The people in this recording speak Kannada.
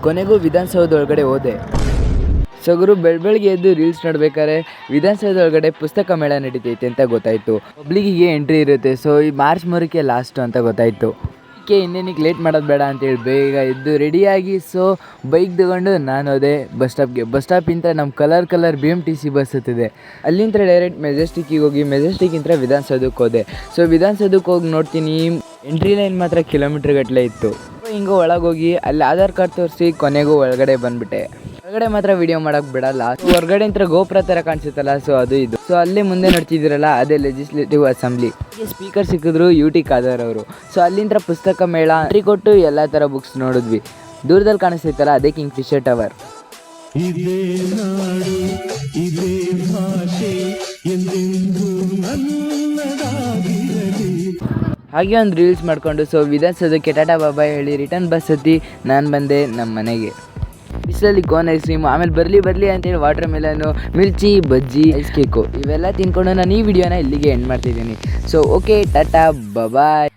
ಕೊನೆಗೂ ವಿಧಾನಸೌಧ ಒಳಗಡೆ ಹೋದೆ. ಸೊ ಗುರು ಬೆಳಗ್ಗೆ ಎದ್ದು ರೀಲ್ಸ್ ನೋಡ್ಬೇಕಾದ್ರೆ ವಿಧಾನಸೌಧ ಒಳಗಡೆ ಪುಸ್ತಕ ಮೇಳ ನಡೀತೈತೆ ಅಂತ ಗೊತ್ತಾಯಿತು. ಪಬ್ಲಿಕ್ಕಿಗೆ ಎಂಟ್ರಿ ಇರುತ್ತೆ. ಸೊ ಈ ಮಾರ್ಚ್ 3ಕ್ಕೆ ಲಾಸ್ಟು ಅಂತ ಗೊತ್ತಾಯಿತು. ಅದಕ್ಕೆ ಇನ್ನೇನಿಗೆ ಲೇಟ್ ಮಾಡೋದು ಬೇಡ ಅಂತೇಳಿ ಬೇಗ ಎದ್ದು ರೆಡಿಯಾಗಿ ಸೊ ಬೈಕ್ ತಗೊಂಡು ನಾನು ಹೋದೆ ಬಸ್ ಸ್ಟಾಪ್ಗೆ. ಬಸ್ ಸ್ಟಾಪಿಂದ ನಮ್ಮ ಕಲರ್ BMTC ಬಸ್ ಹತ್ತಿದೆ. ಅಲ್ಲಿಂದ ಡೈರೆಕ್ಟ್ ಮೆಜೆಸ್ಟಿಕ್ಕಿಗೆ ಹೋಗಿ ಮೆಜೆಸ್ಟಿಕ್ಕಿಂದ ವಿಧಾನಸೌಧಕ್ಕೆ ಹೋದೆ. ಸೊ ವಿಧಾನಸೌಧಕ್ಕೆ ಹೋಗಿ ನೋಡ್ತೀನಿ ಎಂಟ್ರಿ ಲೈನ್ ಮಾತ್ರ ಕಿಲೋಮೀಟ್ರ್ ಗಟ್ಟಲೆ ಇತ್ತು. ಹಿಂಗೆ ಒಳಗೋಗಿ ಅಲ್ಲಿ ಆಧಾರ್ ಕಾರ್ಡ್ ತೋರಿಸಿ ಕೊನೆಗೂ ಒಳಗಡೆ ಬಂದುಬಿಟ್ಟೆ. ಹೊರಗಡೆ ಮಾತ್ರ ವಿಡಿಯೋ ಮಾಡೋಕ್ಕೆ ಬಿಡಲ್ಲ. ಹೊರಗಡೆ ಅಂತ ಗೋಪುರ ಥರ ಕಾಣಿಸುತ್ತಲ್ಲ, ಸೊ ಅದು ಇದು. ಸೊ ಅಲ್ಲೇ ಮುಂದೆ ನೋಡ್ತಿದ್ದೀರಲ್ಲ ಅದೇ ಲೆಜಿಸ್ಲೇಟಿವ್ ಅಸೆಂಬ್ಲಿ. ಸ್ಪೀಕರ್ ಸಿಕ್ಕಿದ್ರು UT ಖಾದರ್ ಅವರು. ಸೊ ಅಲ್ಲಿಂದ ಪುಸ್ತಕ ಮೇಳ ಎಂಟ್ರಿ ಕೊಟ್ಟು ಎಲ್ಲ ಥರ ಬುಕ್ಸ್ ನೋಡಿದ್ವಿ. ದೂರದಲ್ಲಿ ಕಾಣಿಸ್ತೈತಲ್ಲ ಅದೇ ಕಿಂಗ್ಫಿಶರ್ ಟವರ್. ಹಾಗೆ ಒಂದು ರೀಲ್ಸ್ ಮಾಡಿಕೊಂಡು ಸೊ ವಿಧಾನಸೌಧಕ್ಕೆ ಟಾಟಾ ಬಾಬಾಯ್ ಹೇಳಿ ರಿಟರ್ನ್ ಬಸ್ ಹತ್ತಿ ನಾನು ಬಂದೆ ನಮ್ಮ ಮನೆಗೆ. ಬಿಸಿಲಲ್ಲಿ ಕೋನ್ ಐಸ್ ಕ್ರೀಮು, ಆಮೇಲೆ ಬರಲಿ ಅಂತೇಳಿ ವಾಟರ್ ಮೆಲನು, ಮಿರ್ಚಿ, ಬಜ್ಜಿ, ಐಸ್ ಕೇಕು ಇವೆಲ್ಲ ತಿನ್ಕೊಂಡು ನಾನು ಈ ವಿಡಿಯೋನ ಇಲ್ಲಿಗೆ ಎಂಡ್ ಮಾಡ್ತಿದ್ದೀನಿ. So okay Tata bye-bye.